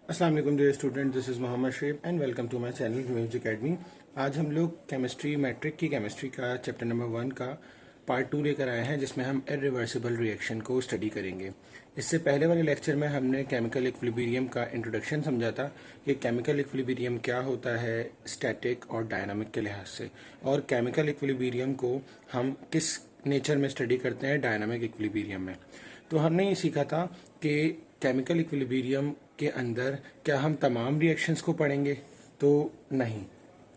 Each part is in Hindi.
अस्सलाम वालेकुम dear student, this is Mohammad Sharif and welcome to my channel music academy. आज हम लोग केमिस्ट्री मैट्रिक की केमिस्ट्री का चैप्टर नंबर 1 का पार्ट 2 लेकर आए हैं, जिसमें हम इरिवर्सिबल रिएक्शन को स्टडी करेंगे। इससे पहले वाले लेक्चर में हमने केमिकल इक्विलिब्रियम का इंट्रोडक्शन समझा था कि केमिकल इक्विलिब्रियम क्या होता है स्टैटिक और डायनामिक के लिहाज से, और केमिकल इक्विलिब्रियम को हम किस नेचर में स्टडी करते हैं, डायनामिक इक्विलिब्रियम में। तो हमने ये सीखा था कि केमिकल इक्विलिब्रियम के अंदर क्या हम तमाम रिएक्शंस को पढ़ेंगे, तो नहीं।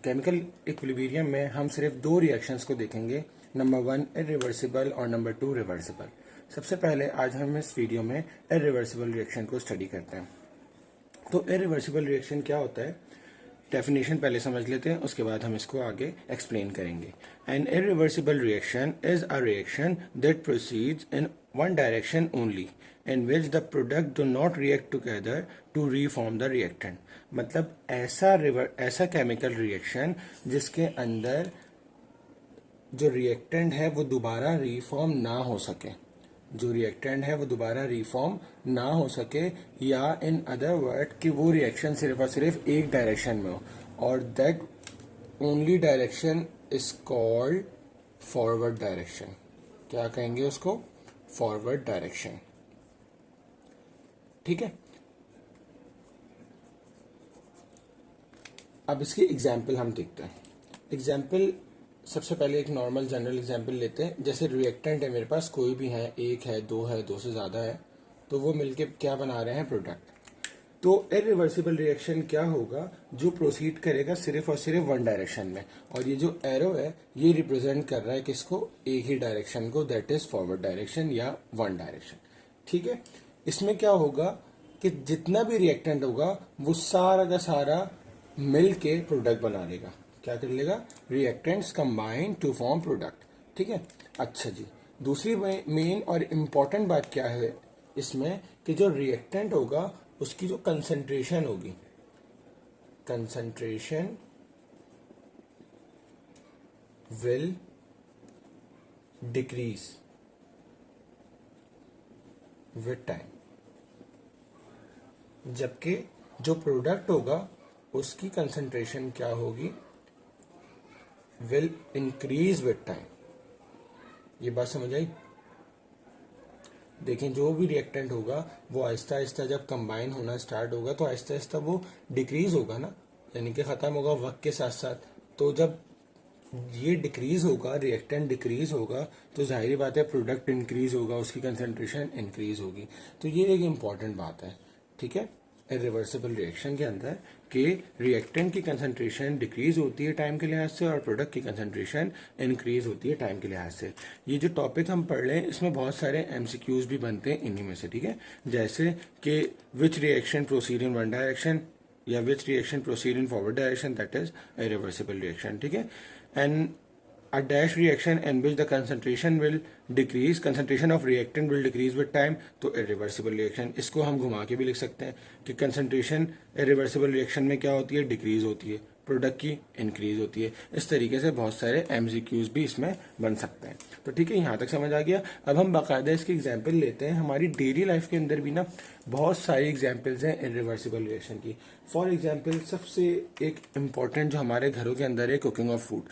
केमिकल इक्विलिब्रियम में हम सिर्फ दो रिएक्शंस को देखेंगे, नंबर 1 इरिवर्सिबल और नंबर 2 रिवर्सिबल। सबसे पहले आज हम इस वीडियो में इरिवर्सिबल रिएक्शन को स्टडी करते हैं। तो इरिवर्सिबल रिएक्शन क्या होता है, डेफिनेशन पहले समझ लेते हैं, उसके बाद हम इसको आगे एक्सप्लेन करेंगे। An irreversible reaction is a reaction that proceeds in one direction only in which the product do not react together to reform the reactant। मतलब ऐसा केमिकल रिएक्शन जिसके अंदर जो रिएक्टेंट है वो दोबारा रिफॉर्म ना हो सके, या इन अदर वर्ड कि वो रिएक्शन सिर्फ और सिर्फ एक डायरेक्शन में हो, और that only direction is called forward direction. क्या कहेंगे उसको? Forward direction. ठीक है। अब इसके एग्जाम्पल हम देखते हैं। एग्जाम्पल सबसे पहले एक नॉर्मल जनरल एग्जाम्पल लेते हैं। जैसे रिएक्टेंट है मेरे पास, कोई भी है, एक है, दो है, दो से ज्यादा है, तो वो मिलके क्या बना रहे हैं? प्रोडक्ट। तो इरिवर्सिबल रिएक्शन क्या होगा? जो प्रोसीड करेगा सिर्फ और सिर्फ वन डायरेक्शन में, और ये जो एरो है ये रिप्रेजेंट कर रहा है किसको? एक ही डायरेक्शन को, दैट इज फॉरवर्ड डायरेक्शन या वन डायरेक्शन। ठीक है। इसमें क्या होगा कि जितना भी रिएक्टेंट होगा वो सारा का सारा मिल के प्रोडक्ट बना लेगा। क्या कर लेगा? Reactants combine to form product. ठीक है। अच्छा जी, दूसरी मेन और इम्पॉर्टेंट बात क्या है इसमें कि जो रिएक्टेंट होगा उसकी जो कंसंट्रेशन होगी, concentration will decrease with time, जबकि जो प्रोडक्ट होगा उसकी कंसंट्रेशन क्या होगी? Will increase with time. ये बात समझ आई? देखें, जो भी रिएक्टेंट होगा वो आहिस्ता आहिस्ता जब कंबाइन होना स्टार्ट होगा तो आहिस्ता आहिस्ता वो डिक्रीज होगा ना, यानी कि खत्म होगा वक्त के साथ साथ। तो जब ये डिक्रीज होगा, रिएक्टेंट डिक्रीज होगा, तो जाहिर बात है प्रोडक्ट इंक्रीज होगा, उसकी कंसंट्रेशन इंक्रीज होगी। तो ये एक इम्पॉर्टेंट बात है। ठीक है। इरिवर्सिबल रिएक्शन के अंदर कि रिएक्टेंट की कंसंट्रेशन डिक्रीज होती है टाइम के लिहाज से, और प्रोडक्ट की कंसंट्रेशन इंक्रीज होती है टाइम के लिहाज से। ये जो टॉपिक हम पढ़ रहे हैं इसमें बहुत सारे एमसीक्यूज भी बनते हैं इन्हीं में से। ठीक है। जैसे कि which reaction proceed in one direction, या which reaction proceed in forward direction, that is irreversible reaction. ठीक है। And a dash reaction in which the concentration of reactant will decrease with time, तो irreversible reaction। इसको हम घुमा के भी लिख सकते हैं कि concentration irreversible reaction में क्या होती है? डिक्रीज होती है, प्रोडक्ट की इंक्रीज होती है। इस तरीके से बहुत सारे एमसीक्यूज भी इसमें बन सकते हैं। तो ठीक है, यहाँ तक समझ आ गया। अब हम बाकायदा इसके एग्जाम्पल लेते हैं। हमारी डेली लाइफ के अंदर भी ना बहुत सारी एग्जाम्पल्स हैं इरिवर्सिबल रिएक्शन की। फॉर एग्जाम्पल सबसे एक इम्पॉर्टेंट जो हमारे घरों के अंदर है, कुकिंग ऑफ फूड।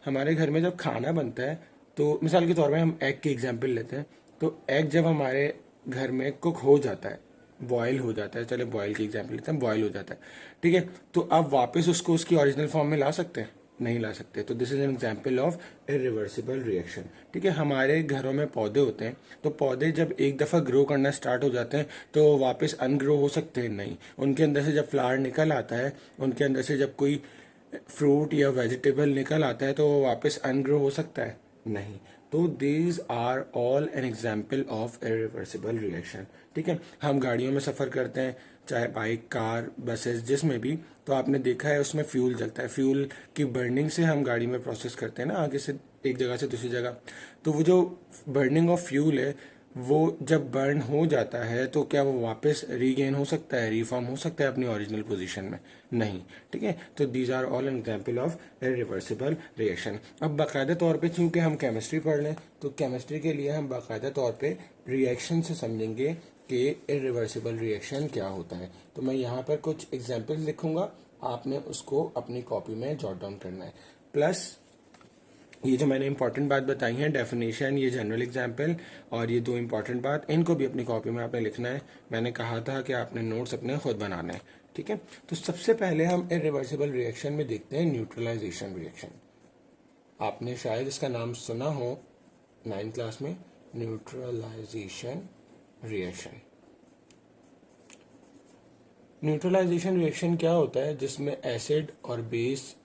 हमारे घर में जब खाना बनता है, तो मिसाल के तौर पे हम एग की एग्जांपल लेते हैं। तो एग जब हमारे घर में कुक हो जाता है, बॉयल हो जाता है, चले बॉयल की एग्जांपल लेते हैं, बॉयल हो जाता है, ठीक है, तो आप वापस उसको उसकी ओरिजिनल फॉर्म में ला सकते हैं? नहीं ला सकते। तो this is an example of irreversible reaction. ठीक है। हमारे घरों में पौधे होते हैं, तो पौधे जब एक दफा ग्रो करना स्टार्ट हो जाते हैं तो वापस अनग्रो हो सकते हैं? नहीं। उनके अंदर से जब फ्लावर निकल आता है, उनके अंदर से जब कोई फ्रूट या वेजिटेबल निकल आता है तो वो वापस अनग्रो हो सकता है? नहीं। तो these are all an example of irreversible reaction. ठीक है। हम गाड़ियों में सफर करते हैं, चाहे बाइक, कार, बसेस, जिसमें भी, तो आपने देखा है उसमें फ्यूल जलता है। फ्यूल की बर्निंग से हम गाड़ी में प्रोसेस करते हैं ना, आगे से एक जगह से दूसरी जगह। तो वो जो बर्निंग ऑफ फ्यूल है वो जब बर्न हो जाता है तो क्या वो वापस रीगेन हो सकता है, रिफॉर्म हो सकता है अपनी ओरिजिनल पोजीशन में? नहीं। ठीक है। तो these are all an example of irreversible reaction. अब बाकायदा तौर पे चूंकि हम केमिस्ट्री पढ़ लें, तो केमिस्ट्री के लिए हम बाकायदा तौर पे रिएक्शन से समझेंगे कि इरिवर्सिबल रिएक्शन क्या होता है। तो मैं यहाँ पर कुछ एग्जाम्पल्स लिखूंगा, आपने उसको अपनी कॉपी में जॉट डाउन करना है। प्लस ये जो मैंने इंपॉर्टेंट बात बताई है, डेफिनेशन, ये जनरल एग्जाम्पल और ये दो इंपॉर्टेंट बात, इनको भी अपनी कॉपी में आपने लिखना है। मैंने कहा था कि आपने नोट्स अपने खुद बनाने हैं, ठीक है। तो सबसे पहले हम इरिवर्सिबल रिएक्शन में देखते हैं न्यूट्रलाइजेशन रिएक्शन। आपने शायद इसका नाम सुना हो 9th क्लास में, न्यूट्रलाइजेशन रिएक्शन। न्यूट्रलाइजेशन रिएक्शन क्या होता है? जिसमें एसिड और बेस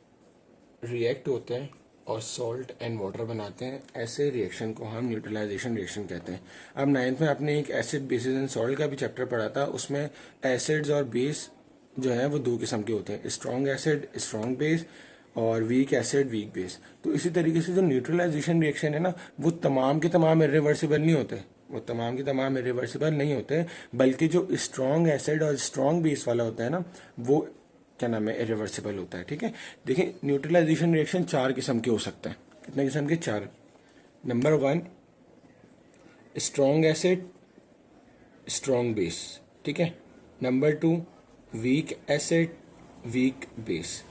रिएक्ट होते हैं और सॉल्ट एंड वाटर बनाते हैं। ऐसे रिएक्शन को हम न्यूट्रलाइजेशन रिएक्शन कहते हैं। अब 9th में आपने एक एसिड बेसिस एंड सॉल्ट का भी चैप्टर पढ़ा था, उसमें एसिड्स और बेस जो है वो दो किस्म के होते हैं, स्ट्रॉन्ग एसिड स्ट्रॉन्ग बेस और वीक एसिड वीक बेस। तो इसी तरीके से जो न्यूट्रलाइजेशन रिएक्शन है ना, वो तमाम के तमाम इरिवर्सिबल नहीं होते, वो तमाम के तमाम इरिवर्सिबल नहीं होते, बल्कि जो स्ट्रॉन्ग एसिड और स्ट्रॉन्ग बेस वाला होता है ना, वो क्या नाम है, इरिवर्सिबल होता है, ठीक है। देखिए न्यूट्रलाइजेशन रिएक्शन 4 किस्म के हो सकते हैं। कितने किस्म के? 4। Number 1 strong acid strong base, ठीक है। Number 2 weak acid weak base.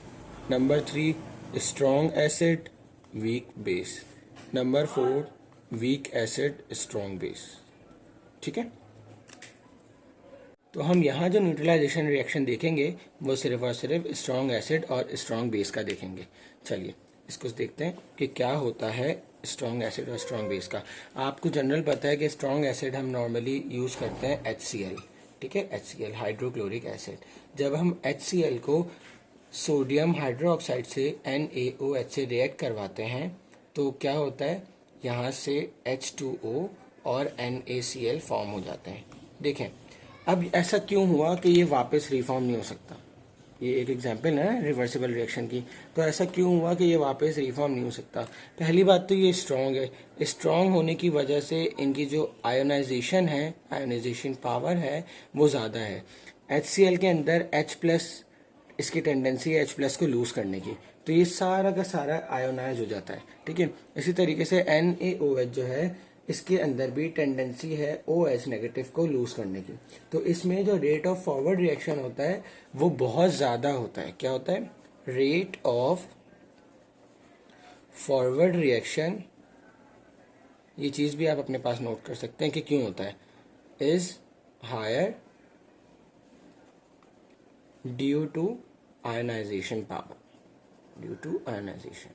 Number 3 strong acid weak base. Number 4 weak acid strong base, ठीक है। तो हम यहाँ जो न्यूट्रलाइजेशन रिएक्शन देखेंगे वो सिर्फ और सिर्फ स्ट्रॉन्ग एसिड और स्ट्रॉन्ग बेस का देखेंगे। चलिए इसको देखते हैं कि क्या होता है स्ट्रॉन्ग एसिड और स्ट्रॉन्ग बेस का। आपको जनरल पता है कि स्ट्रॉन्ग एसिड हम नॉर्मली यूज़ करते हैं HCl, ठीक है, HCl हाइड्रोक्लोरिक एसिड। जब हम HCl को सोडियम हाइड्रोक्साइड से NaOH से रिएक्ट करवाते हैं तो क्या होता है, यहाँ से H2O और NaCl फॉर्म हो जाते हैं। देखें अब ऐसा क्यों हुआ कि ये वापस रिफॉर्म नहीं हो सकता। ये एक एग्जांपल है रिवर्सिबल रिएक्शन की। तो ऐसा क्यों हुआ कि ये वापस रिफॉर्म नहीं हो सकता? पहली बात तो ये स्ट्रॉन्ग है, स्ट्रॉन्ग होने की वजह से इनकी जो आयोनाइजेशन है, आयोनाइजेशन पावर है, वो ज़्यादा है। HCl के अंदर H+, इसकी टेंडेंसी है H+ को लूज करने की, तो ये सारा का सारा आयोनाइज हो जाता है, ठीक है। इसी तरीके से NaOH जो है, इसके अंदर भी टेंडेंसी है OH नेगेटिव को लूज करने की। तो इसमें जो रेट ऑफ फॉरवर्ड रिएक्शन होता है वो बहुत ज़्यादा होता है। क्या होता है? रेट ऑफ फॉरवर्ड रिएक्शन, ये चीज़ भी आप अपने पास नोट कर सकते हैं कि क्यों होता है, is higher due to ionisation power, due to ionisation,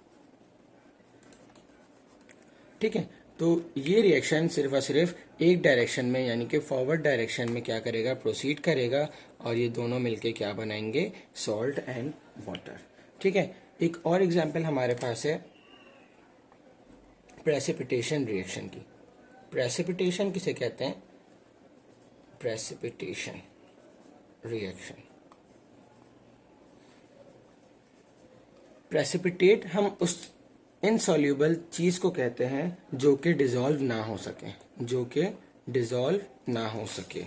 ठीक है। तो ये रिएक्शन सिर्फ और सिर्फ एक डायरेक्शन में यानी कि फॉरवर्ड डायरेक्शन में क्या करेगा, प्रोसीड करेगा, और ये दोनों मिलके क्या बनाएंगे, सॉल्ट एंड वाटर, ठीक है। एक और एग्जांपल हमारे पास है प्रेसिपिटेशन रिएक्शन की। प्रेसिपिटेशन किसे कहते हैं? प्रेसिपिटेशन रिएक्शन, प्रेसिपिटेट हम उस इनसॉल्यूबल चीज को कहते हैं जो कि डिसॉल्व ना हो सके, जो कि डिसॉल्व ना हो सके,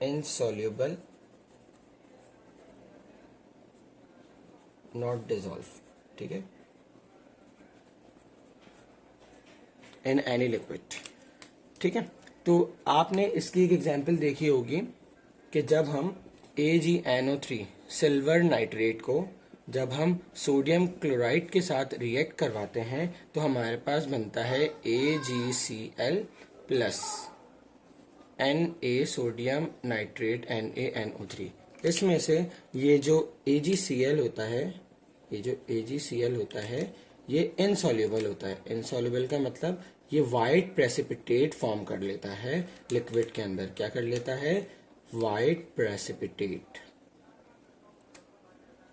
इनसॉल्यूबल नॉट डिसॉल्व, ठीक है, इन एनी लिक्विड, ठीक है। तो आपने इसकी एक एग्जांपल देखी होगी कि जब हम AgNO3 सिल्वर नाइट्रेट को जब हम सोडियम क्लोराइड के साथ रिएक्ट करवाते हैं तो हमारे पास बनता है AgCl plus Na sodium nitrate NaNO3। इसमें से ये जो AgCl होता है, ये जो AgCl होता है ये इनसॉल्युबल होता है। इनसॉल्युबल का मतलब ये वाइट प्रेसिपिटेट फॉर्म कर लेता है लिक्विड के अंदर। क्या कर लेता है? White precipitate.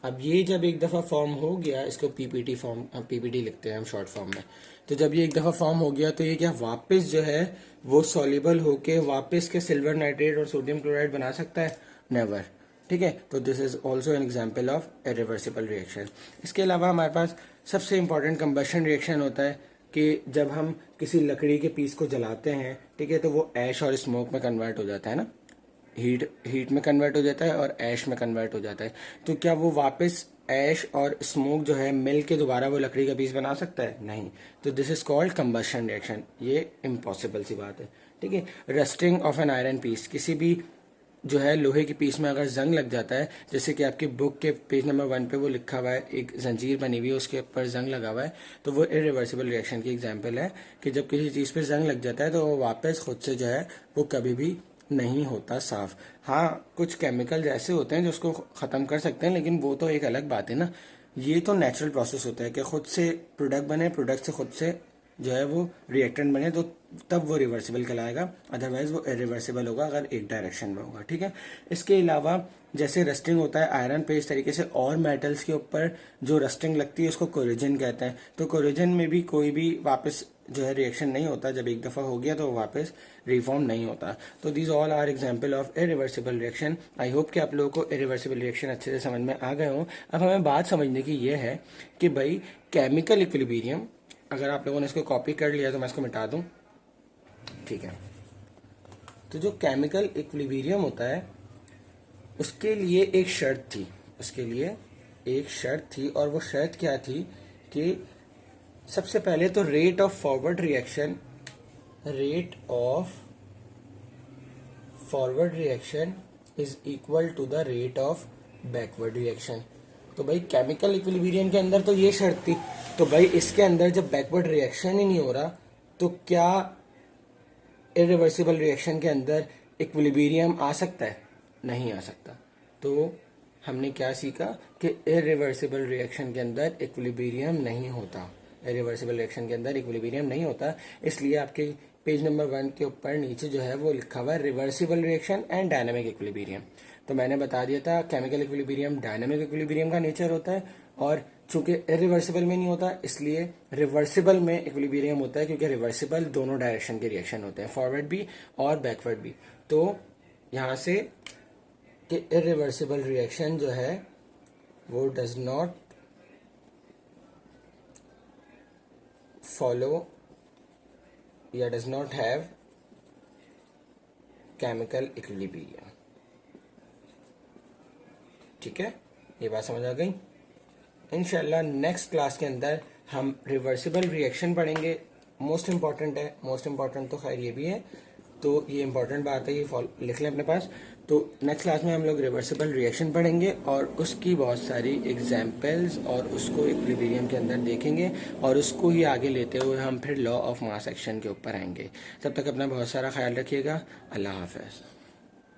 अब ये जब एक दफ़ा फॉर्म हो गया, इसको पीपीटी फॉर्म, पीपीटी लिखते हैं हम शॉर्ट फॉर्म में। तो जब ये एक दफ़ा फॉर्म हो गया तो ये क्या वापस जो है वो सॉल्युबल होके वापस के सिल्वर नाइट्रेट और सोडियम क्लोराइड बना सकता है? नेवर, ठीक है। तो this is also an example of irreversible reaction. इसके अलावा हमारे पास सबसे इंपॉर्टेंट कंबशन रिएक्शन होता है कि जब हम किसी लकड़ी के पीस को जलाते हैं, ठीक है, तो वो ऐश और स्मोक में कन्वर्ट हो जाता है ना, हीट में कन्वर्ट हो जाता है और ऐश में कन्वर्ट हो जाता है। तो क्या वो वापस ऐश और स्मोक जो है मिल के दोबारा वो लकड़ी का पीस बना सकता है? नहीं। तो this is called combustion reaction. ये इम्पॉसिबल सी बात है। ठीक है। Rusting of an iron piece, किसी भी जो है लोहे की पीस में अगर जंग लग जाता है, जैसे कि आपकी बुक के पेज नंबर 1 पे वो लिखा हुआ है, एक जंजीर बनी हुई है उसके ऊपर जंग लगा हुआ है, तो वो इरिवर्सिबल रिएक्शन की एग्जांपल है कि जब किसी चीज़ पे जंग लग जाता है तो वो वापस खुद से जो है वो कभी भी नहीं होता साफ। हाँ, कुछ केमिकल्स ऐसे होते हैं जो उसको ख़त्म कर सकते हैं, लेकिन वो तो एक अलग बात है ना। ये तो नेचुरल प्रोसेस होता है कि खुद से प्रोडक्ट बने, प्रोडक्ट से खुद से जो है वो रिएक्टेंट बने, तो तब वो रिवर्सिबल कहलाएगा, अदरवाइज वो इरिवर्सिबल होगा अगर एक डायरेक्शन में होगा। ठीक है। इसके अलावा जैसे रस्टिंग होता है आयरन पे, इस तरीके से और मेटल्स के ऊपर जो रस्टिंग लगती है उसको कोरोजन कहते हैं। तो कोरोजन में भी कोई भी वापस जो है रिएक्शन नहीं होता, जब एक दफ़ा हो गया तो वापस रिफॉर्म नहीं होता। तो these all are example of irreversible reaction. I hope कि आप लोगों को इरिवर्सिबल रिएक्शन अच्छे से समझ में आ गए हों। अब हमें बात समझने की ये है कि भाई केमिकल इक्विलिब्रियम, अगर आप लोगों ने इसको कॉपी कर लिया तो मैं इसको मिटा दूं, ठीक है। तो जो केमिकल इक्विलिब्रियम होता है उसके लिए एक शर्त थी, उसके लिए एक शर्त थी, और वो शर्त क्या थी कि सबसे पहले तो rate of forward reaction, rate of forward reaction is equal to the rate of backward reaction. तो भाई केमिकल इक्विलिब्रियम के अंदर तो ये शर्त थी, तो भाई इसके अंदर जब बैकवर्ड रिएक्शन ही नहीं हो रहा तो क्या इरिवर्सिबल रिएक्शन के अंदर इक्विलिब्रियम आ सकता है? नहीं आ सकता। तो हमने क्या सीखा कि इरिवर्सिबल रिएक्शन के अंदर इक्विलिब्रियम नहीं होता, इरिवर्सिबल रिएक्शन के अंदर इक्विलिब्रियम नहीं होता। इसलिए आपके पेज नंबर 1 के ऊपर नीचे जो है वो लिखा हुआ है reversible reaction and dynamic equilibrium. तो मैंने बता दिया था केमिकल इक्विलिब्रियम डायनामिक इक्विलिब्रियम का नेचर होता है, और चूंकि इरिवर्सिबल में नहीं होता इसलिए रिवर्सिबल में इक्विलिब्रियम होता है, क्योंकि रिवर्सिबल दोनों डायरेक्शन के रिएक्शन होते हैं, फॉरवर्ड भी और बैकवर्ड भी। तो यहाँ से कि इरिवर्सिबल रिएक्शन जो है वो डज नॉट फॉलो या does not have chemical equilibrium. ठीक है, ये बात समझ आ गई। इंशाल्लाह नेक्स्ट क्लास के अंदर हम रिवर्सिबल रिएक्शन पढ़ेंगे। मोस्ट इंपॉर्टेंट है, मोस्ट इंपॉर्टेंट तो खैर ये भी है, तो ये इंपॉर्टेंट बात है, ये लिख लें अपने पास। तो नेक्स्ट क्लास में हम लोग रिवर्सिबल रिएक्शन पढ़ेंगे और उसकी बहुत सारी एग्जाम्पल्स और उसको इक्विलिब्रियम के अंदर देखेंगे, और उसको ही आगे लेते हुए हम फिर लॉ ऑफ मास एक्शन के ऊपर आएंगे। तब तक अपना बहुत सारा ख्याल रखिएगा। अल्लाह हाफ़िज़।